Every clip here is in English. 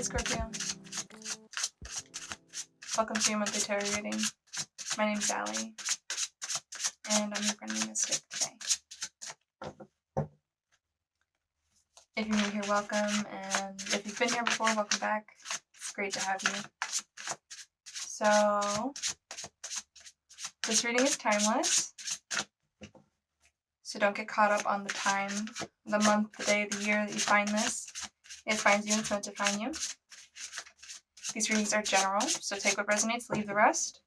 Hi Scorpio. Welcome to your monthly tarot reading. My name's Allie, and I'm your friendly mystic today. If you're new here, welcome, and if you've been here before, welcome back. It's great to have you. So, this reading is timeless, so don't get caught up on the time, the month, the day, the year that you find this. It finds you and it's meant to find you. These readings are general, so take what resonates, leave the rest.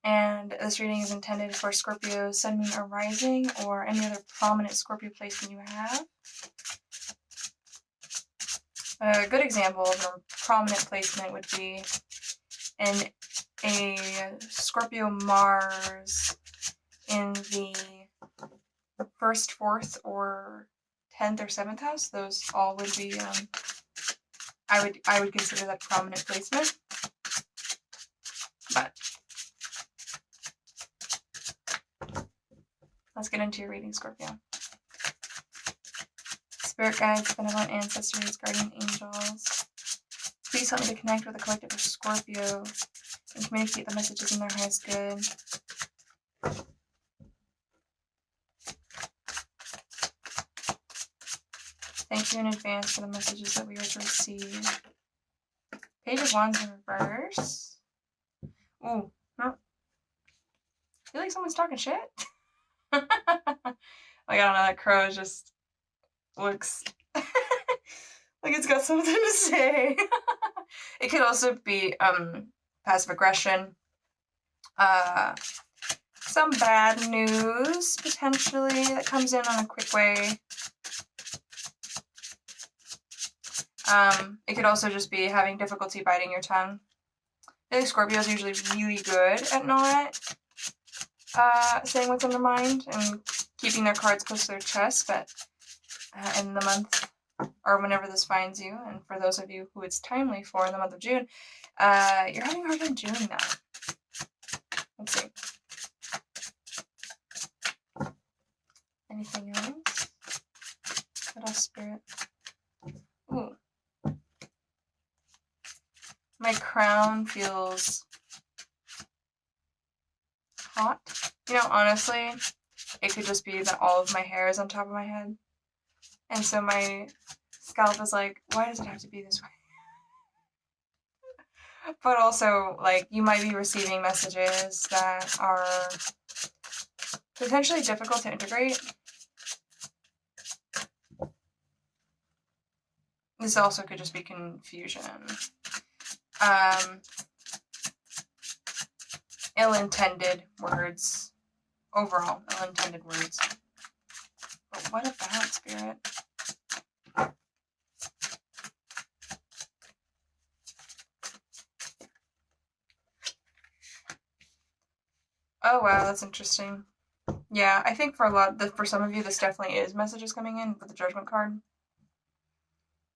And this reading is intended for Scorpio, Sun, Moon, or Rising, or any other prominent Scorpio placement you have. A good example of a prominent placement would be a Scorpio Mars in the 1st, 4th, or 10th or 7th house. Those all would be, I would consider that prominent placement. But let's get into your reading, Scorpio. Spirit guides, benevolent ancestors, guardian angels, please help me to connect with the collective of Scorpio and communicate the messages in their highest good. Thank you in advance for the messages that we are to receive. Page of Wands in reverse. Ooh, no. I feel like someone's talking shit. Like, I don't know, that crow just looks like it's got something to say. It could also be passive aggression. Some bad news, potentially, that comes in on a quick way. It could also just be having difficulty biting your tongue. I feel like Scorpio is usually really good at not saying what's on their mind and keeping their cards close to their chest, but in the month, or whenever this finds you, and for those of you who it's timely for in the month of June, you're having a hard time doing that. Let's see. Anything else? What else, Spirit? Ooh. My crown feels hot. You know, honestly, it could just be that all of my hair is on top of my head. And so my scalp is like, why does it have to be this way? But also, like, you might be receiving messages that are potentially difficult to integrate. This also could just be confusion. Ill-intended words. Overall, ill-intended words. But what about, Spirit? Oh wow, that's interesting. Yeah, I think for some of you, this definitely is messages coming in with the Judgment card.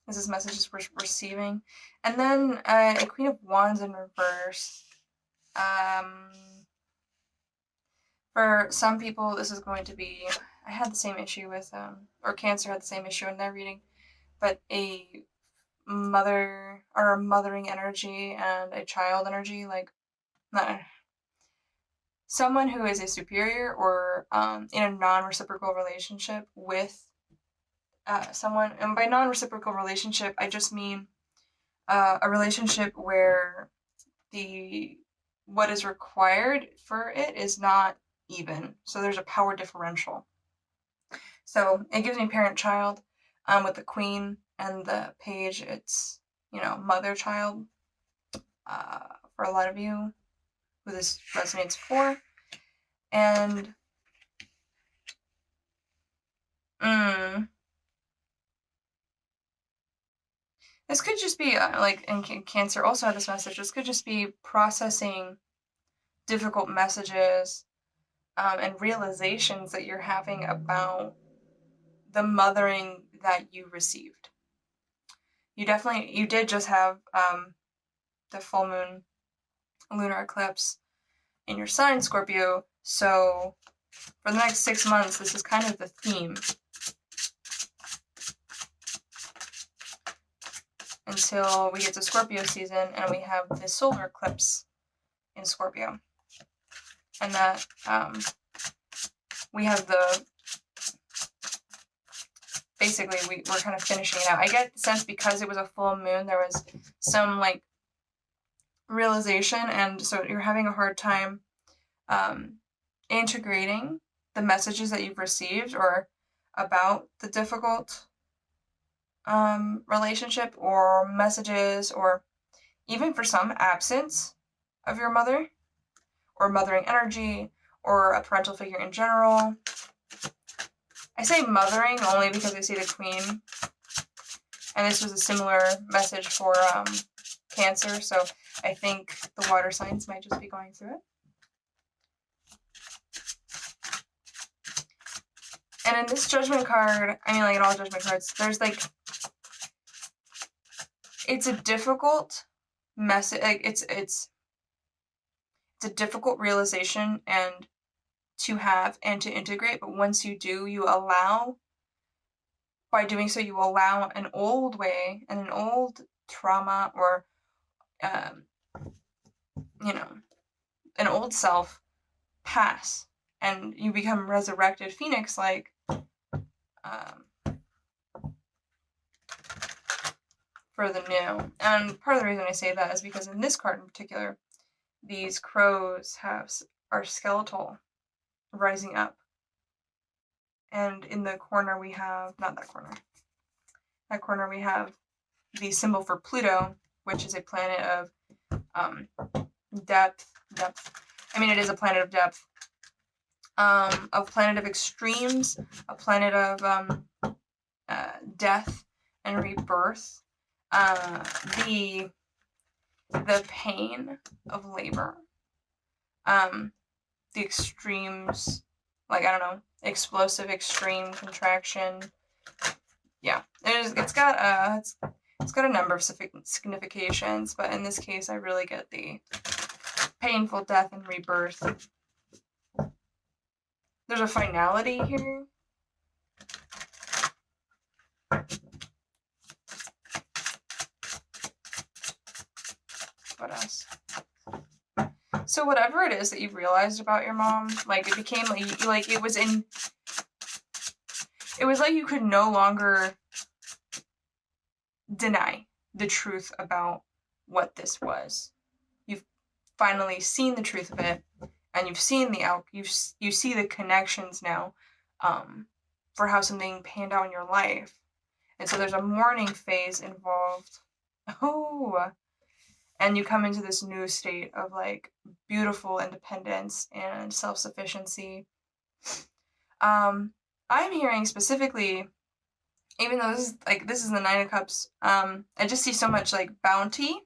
This is messages we're receiving. And then a Queen of Wands in reverse. For some people, this is going to be, I had the same issue with, or Cancer had the same issue in their reading, but a mother, or a mothering energy and a child energy, like, someone who is a superior or in a non-reciprocal relationship with someone, and by non-reciprocal relationship, I just mean a relationship where what is required for it is not even. So there's a power differential. So it gives me parent-child. With the Queen and the Page, it's, you know, mother-child. For a lot of you who this resonates for. And this could just be, like, in Cancer also had this message, this could just be processing difficult messages and realizations that you're having about the mothering that you received. You did just have the full moon lunar eclipse in your sign, Scorpio, so for the next 6 months, this is kind of the theme. until we get to Scorpio season and we have the solar eclipse in Scorpio. And that we have basically we're kind of finishing it out. I get the sense because it was a full moon, there was some like realization, and so you're having a hard time integrating the messages that you've received or about the difficult relationship or messages, or even for some absence of your mother or mothering energy or a parental figure in general. I say mothering only because I see the Queen, and this was a similar message for Cancer, so I think the water signs might just be going through it. And in this Judgment card, I mean, like in all Judgment cards, there's like, it's a difficult message, like it's a difficult realization and to have and to integrate, but once you do, you allow, by doing so, you allow an old way and an old trauma or, an old self pass, and you become resurrected phoenix-like, for the new. And part of the reason I say that is because in this card in particular, these crows are skeletal, rising up. And in the corner we have, not that corner, that corner we have the symbol for Pluto, which is a planet of depth. I mean, it is a planet of depth, a planet of extremes, a planet of death and rebirth, the pain of labor, the extremes, like, I don't know, explosive, extreme contraction. Yeah, it's got a number of significations, but in this case, I really get the painful death and rebirth. There's a finality here. What else? So whatever it is that you've realized about your mom, like, it became like it was like you could no longer deny the truth about what this was. You've finally seen the truth of it, and you've seen you see the connections now, for how something panned out in your life. And so there's a mourning phase involved. And you come into this new state of like beautiful independence and self-sufficiency. I'm hearing specifically, even though this is the Nine of Cups, I just see so much like bounty.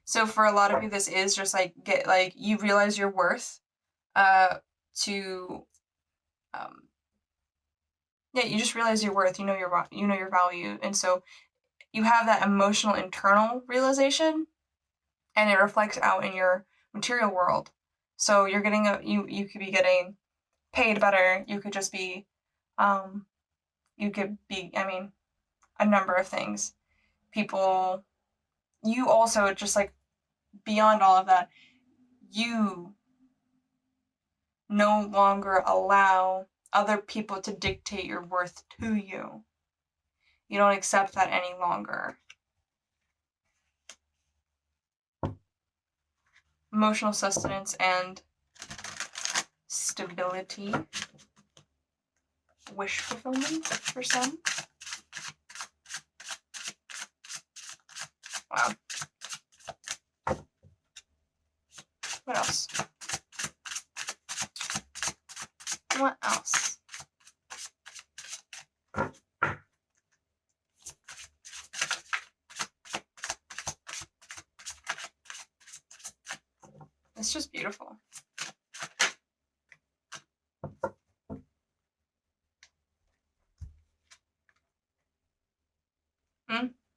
So for a lot of you, this is just like you realize your worth, you just realize your worth. You know your value, and so you have that emotional internal realization, and it reflects out in your material world. So you're getting you could be getting paid better. You could just be, you could be, I mean, a number of things. People, you also just like beyond all of that, you no longer allow other people to dictate your worth to you. You don't accept that any longer. Emotional sustenance and stability. Wish fulfillment for some. Wow. What else? What else? It's just beautiful.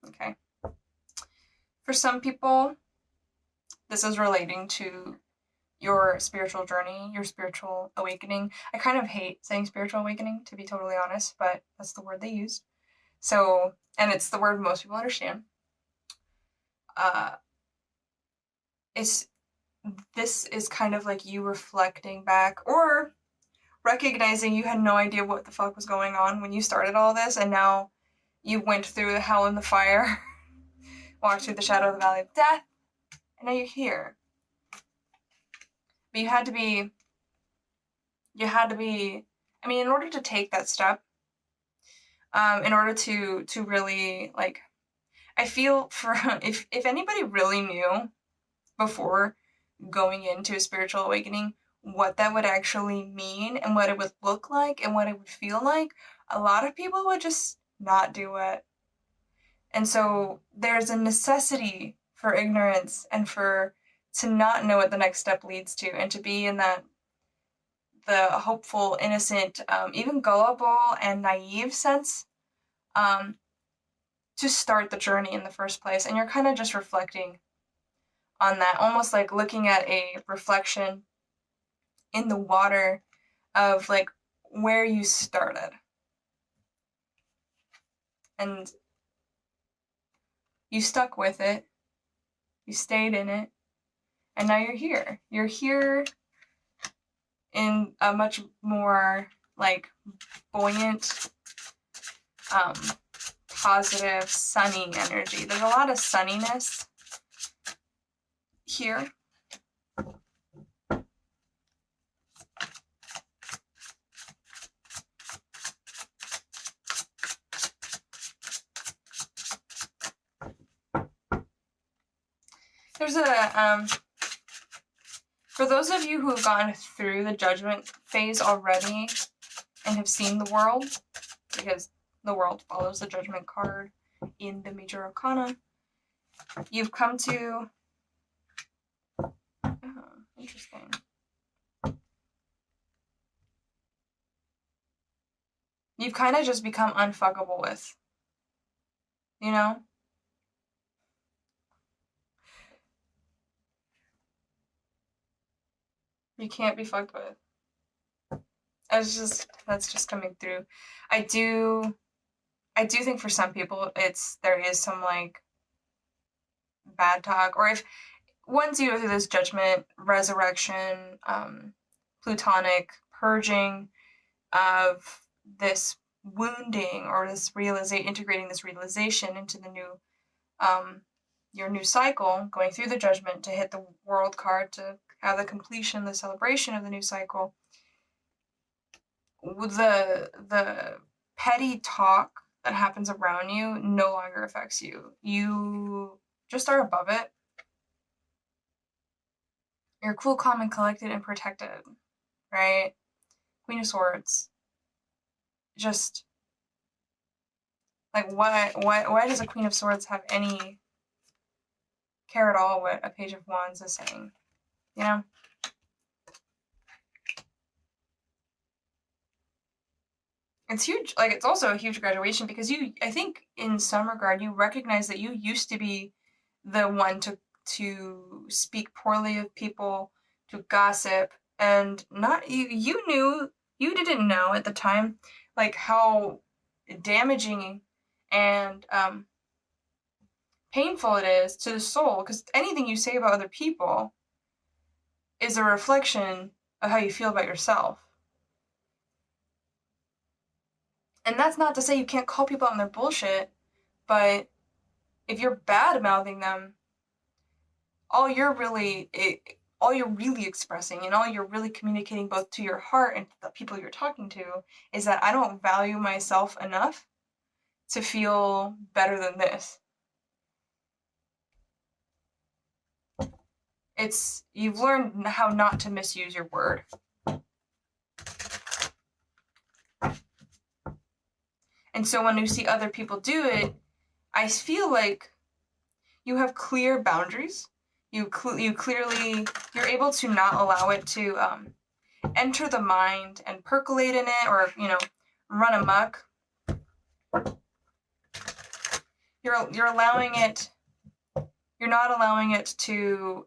Okay. For some people, this is relating to your spiritual journey, your spiritual awakening. I kind of hate saying spiritual awakening, to be totally honest, but that's the word they used. So and it's the word most people understand. This is kind of like you reflecting back or recognizing you had no idea what the fuck was going on when you started all this, and now you went through the hell and the fire, walked through the shadow of the valley of death, and now you're here. But you had to be, I mean, in order to take that step, in order to really, like, I feel for, if anybody really knew before going into a spiritual awakening what that would actually mean and what it would look like and what it would feel like, a lot of people would just not do it. And so there's a necessity for ignorance and to not know what the next step leads to, and to be in that the hopeful, innocent, even gullible and naive sense, to start the journey in the first place. And you're kind of just reflecting on that, almost like looking at a reflection in the water of like where you started. And you stuck with it, you stayed in it, and now you're here. You're here in a much more like buoyant, positive, sunny energy. There's a lot of sunniness here. There's a, for those of you who have gone through the judgment phase already and have seen the world, because the world follows the judgment card in the major arcana, you've come to, interesting. You've kind of just become unfuckable with, you know? You can't be fucked with. That's just coming through. I do think for some people there is some like bad talk, or if once you go through this judgment, resurrection, plutonic purging of this wounding, or this integrating this realization into the new, your new cycle, going through the judgment to hit the world card, to have the completion, the celebration of the new cycle, the petty talk that happens around you no longer affects you. You just are above it. You're cool, calm, and collected and protected, right? Queen of Swords. Just like why does a Queen of Swords have any care at all what a Page of Wands is saying? You know? It's huge. Like, it's also a huge graduation, because I think in some regard, you recognize that you used to be the one to speak poorly of people, to gossip, and you didn't know at the time, like, how damaging and painful it is to the soul, because anything you say about other people is a reflection of how you feel about yourself. And that's not to say you can't call people out on their bullshit, but if you're bad-mouthing them, all you're really expressing, and all you're really communicating both to your heart and to the people you're talking to, is that I don't value myself enough to feel better than this. You've learned how not to misuse your word. And so when you see other people do it, I feel like you have clear boundaries. You're able to not allow it to enter the mind and percolate in it, or, run amok. You're allowing it. You're not allowing it to.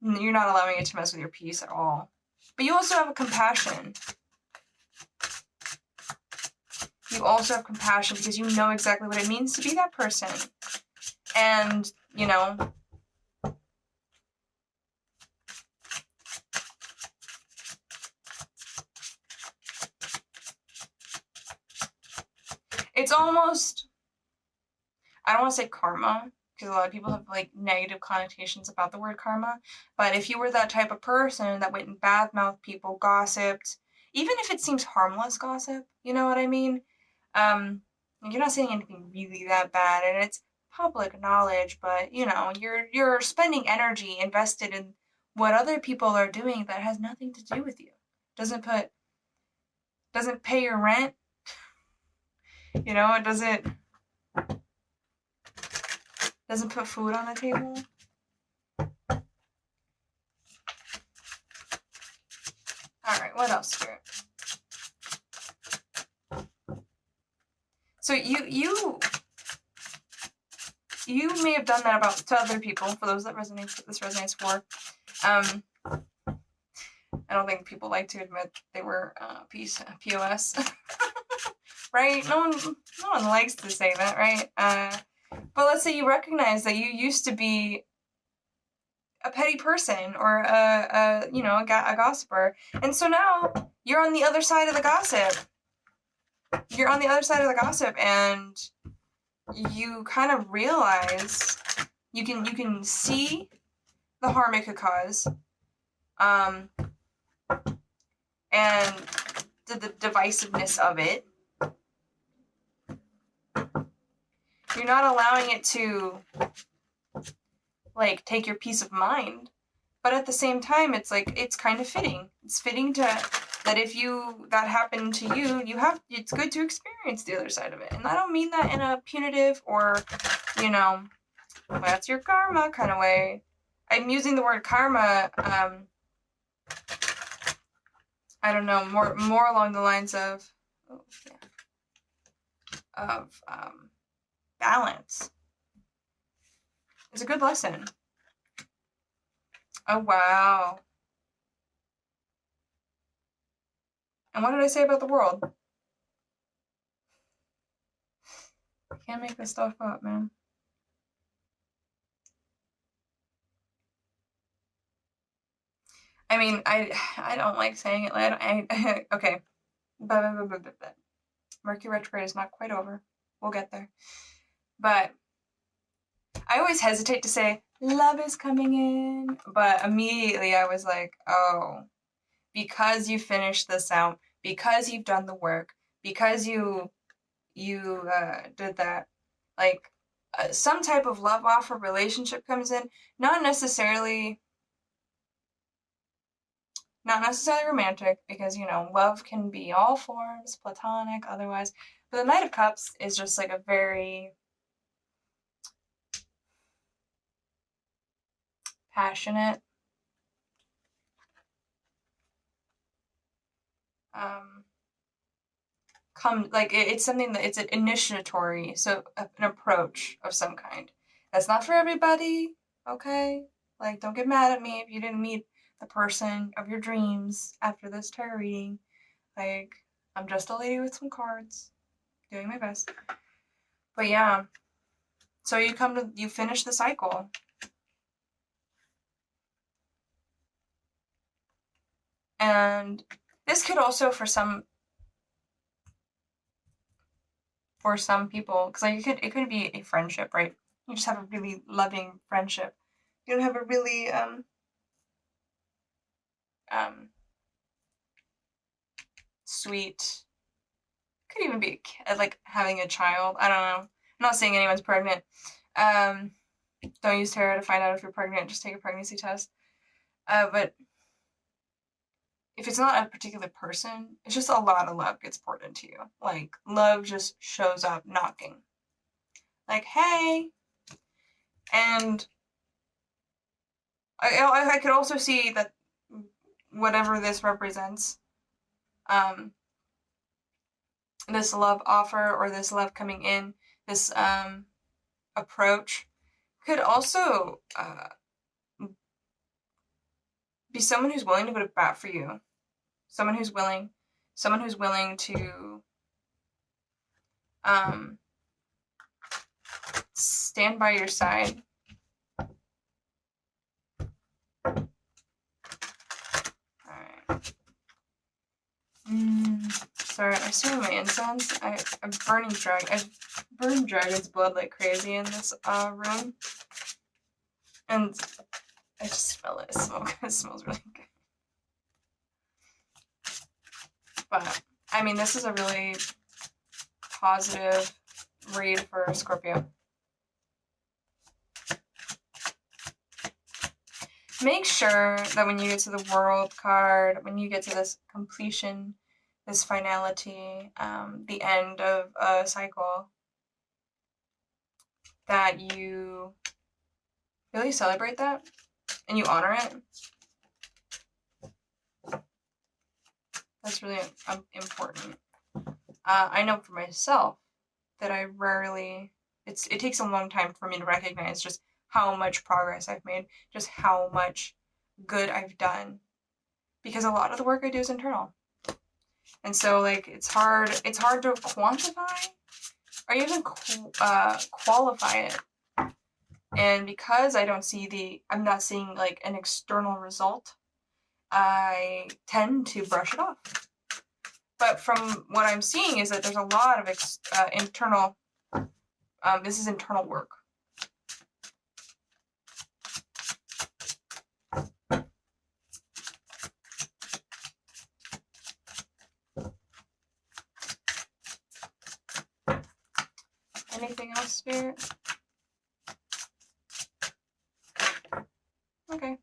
You're not allowing it to mess with your peace at all. But you also have a compassion. you also have compassion because you know exactly what it means to be that person. And, you know, it's almost, I don't want to say karma, because a lot of people have like negative connotations about the word karma, but if you were that type of person that went and badmouthed people, gossiped, even if it seems harmless gossip, you know what I mean? You're not saying anything really that bad, and it's public knowledge, but you know, you're spending energy invested in what other people are doing that has nothing to do with you. Doesn't pay your rent, you know, it doesn't put food on the table. Alright, what else, Spirit? So you may have done that to other people, for those that this resonates for. I don't think people like to admit they were POS. Right? No one likes to say that, right? But let's say you recognize that you used to be a petty person or a gossiper, and so now you're on the other side of the gossip. You're on the other side of the gossip, and you kind of realize you can see the harm it could cause, and the divisiveness of it. You're not allowing it to like take your peace of mind, but at the same time, it's like it's kind of fitting. It's fitting that if that happened to you, it's good to experience the other side of it. And I don't mean that in a punitive or, you know, that's your karma kind of way. I'm using the word karma, I don't know, more along the lines of balance. It's a good lesson. Oh, wow. And what did I say about the world? I can't make this stuff up, man. I mean, I don't like saying it. Okay. Mercury retrograde is not quite over. We'll get there. But I always hesitate to say, love is coming in. But immediately I was like, oh, because you finished this out, because you've done the work, because you did that, like some type of love offer relationship comes in, not necessarily romantic, because you know love can be all forms, platonic, otherwise, but the Knight of Cups is just like a very passionate, it's something that it's an initiatory, so an approach of some kind. That's not for everybody, okay? Like, don't get mad at me if you didn't meet the person of your dreams after this tarot reading. Like, I'm just a lady with some cards, doing my best. But yeah, so you finish the cycle. And this could also, for some people, because like it could be a friendship, right? You just have a really loving friendship. You don't have a really sweet. Could even be like having a child. I don't know. I'm not saying anyone's pregnant. Don't use tarot to find out if you're pregnant. Just take a pregnancy test. But if it's not a particular person, it's just a lot of love gets poured into you. Like, love just shows up knocking. Like, hey. And I could also see that whatever this represents, this love offer or this love coming in, this approach, could also be someone who's willing to go to bat for you. Someone who's willing to stand by your side. Alright. Sorry, I'm assuming my incense. I'm burning I've burned dragon's blood like crazy in this room. And I just smell it. It smells really good. But, I mean, this is a really positive read for Scorpio. Make sure that when you get to the World card, when you get to this completion, this finality, the end of a cycle, that you really celebrate that and you honor it. That's really important. I know for myself that I rarely, it takes a long time for me to recognize just how much progress I've made, just how much good I've done, because a lot of the work I do is internal. And so, like, it's hard to quantify or even qualify it. And because I don't see I'm not seeing, like, an external result, I tend to brush it off. But from what I'm seeing is that there's a lot of internal, this is internal work. Anything else, Spirit? Okay.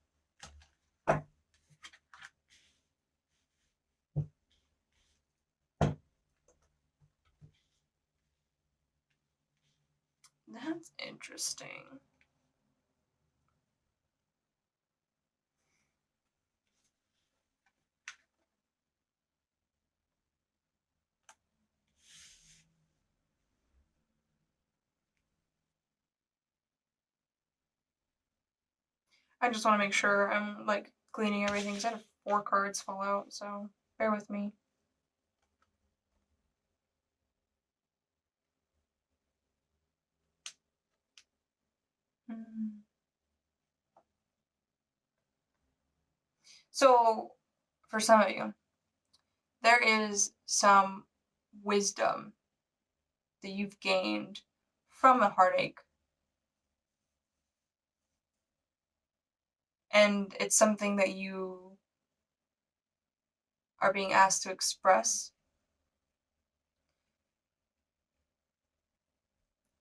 That's interesting. I just want to make sure I'm, like, cleaning everything, because I had 4 cards fall out, so bear with me. So, for some of you, there is some wisdom that you've gained from a heartache. And it's something that you are being asked to express.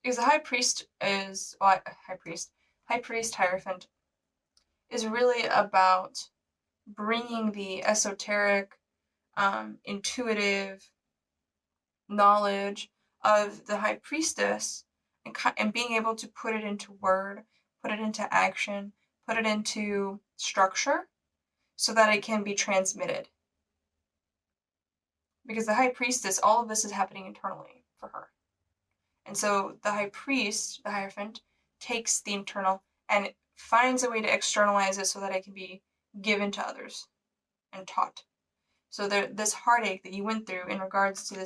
Because the High Priest, Hierophant, is really about bringing the esoteric, intuitive knowledge of the High Priestess and being able to put it into word, put it into action, put it into structure so that it can be transmitted. Because the High Priestess, all of this is happening internally for her. And so the High Priest, the Hierophant, takes the internal and finds a way to externalize it so that it can be given to others and taught. So this heartache that you went through in regards to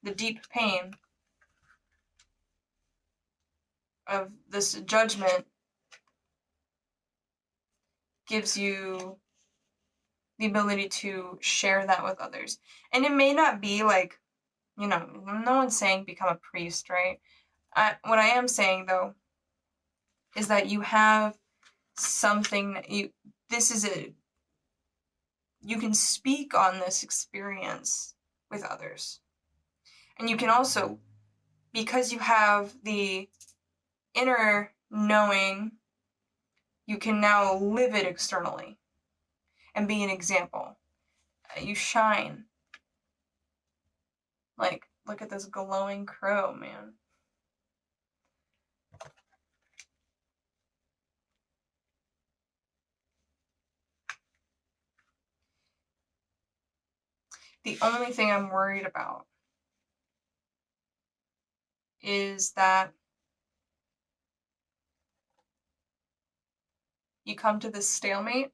the deep pain of this judgment gives you the ability to share that with others. And it may not be like, no one's saying become a priest, right? What I am saying, though, is that you have something that you can speak on this experience with others. And you can also, because you have the inner knowing, you can now live it externally and be an example. You shine. Like, look at this glowing crow, man. The only thing I'm worried about is that you come to this stalemate,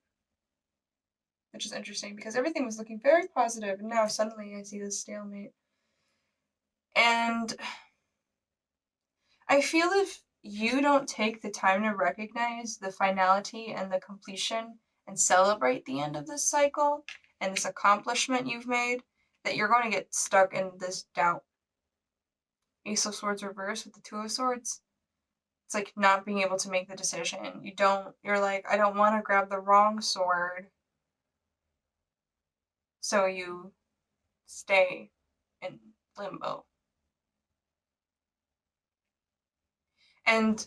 which is interesting because everything was looking very positive, and now suddenly I see this stalemate. And I feel if you don't take the time to recognize the finality and the completion and celebrate the end of this cycle and this accomplishment you've made, that you're going to get stuck in this doubt. Ace of Swords reversed with the Two of Swords. It's like not being able to make the decision. You're like, I don't want to grab the wrong sword. So you stay in limbo. And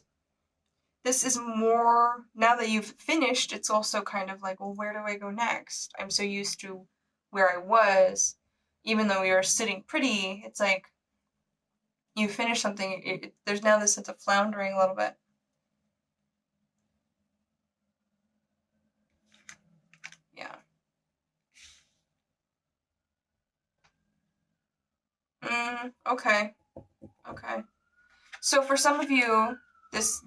this is more, now that you've finished, it's also kind of like, well, where do I go next? I'm so used to where I was, even though you're sitting pretty, it's like you finish something, there's now this sense of floundering a little bit. Yeah. Okay. Okay. So for some of you, this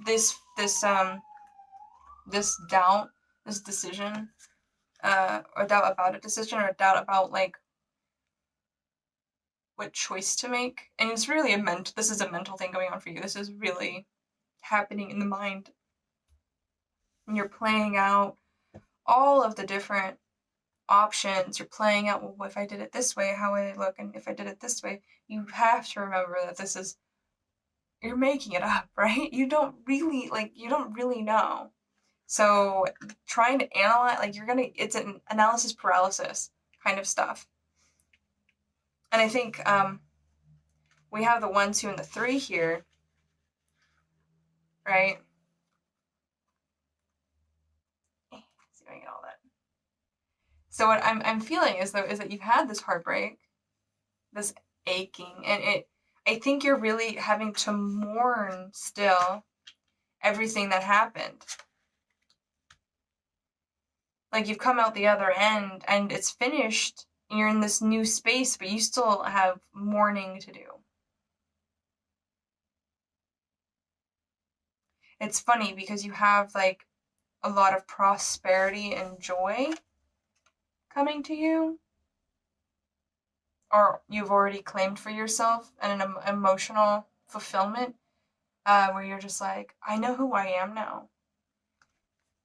doubt, this decision, or doubt about a decision, or doubt about like what choice to make, and it's really this is a mental thing going on for you. This is really happening in the mind, and you're playing out all of the different options. You're playing out, well, if I did it this way, how would it look? And if I did it this way, you have to remember that you're making it up, right? You don't really know. So trying to analyze, it's an analysis paralysis kind of stuff. And I think we have the 1, 2, and the 3 here, right? See if I get all that. So what I'm feeling is that you've had this heartbreak, this aching, and I think you're really having to mourn still everything that happened. Like you've come out the other end and it's finished, and you're in this new space, but you still have mourning to do. It's funny because you have like a lot of prosperity and joy coming to you, or you've already claimed for yourself, and an emotional fulfillment where you're just like, I know who I am now.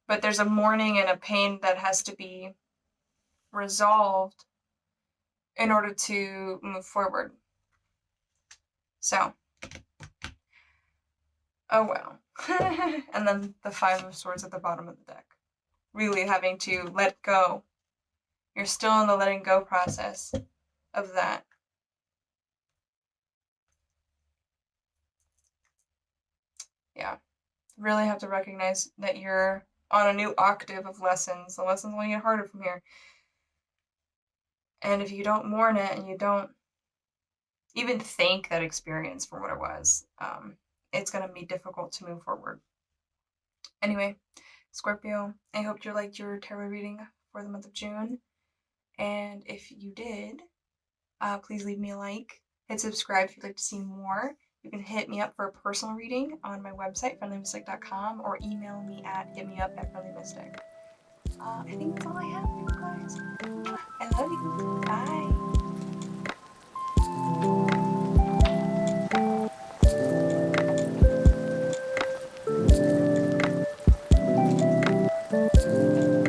But there's a mourning and a pain that has to be resolved in order to move forward. So, oh well. And then the 5 of Swords at the bottom of the deck. Really having to let go. You're still in the letting go process of that. Yeah. Really have to recognize that you're on a new octave of lessons. The lessons only get harder from here. And if you don't mourn it and you don't even thank that experience for what it was, it's going to be difficult to move forward. Anyway, Scorpio, I hope you liked your tarot reading for the month of June. And if you did, please leave me a like. Hit subscribe if you'd like to see more. You can hit me up for a personal reading on my website, friendlymystic.com, or email me at hitmeup@friendlymystic. I think that's all I have for you guys. I love you. Bye.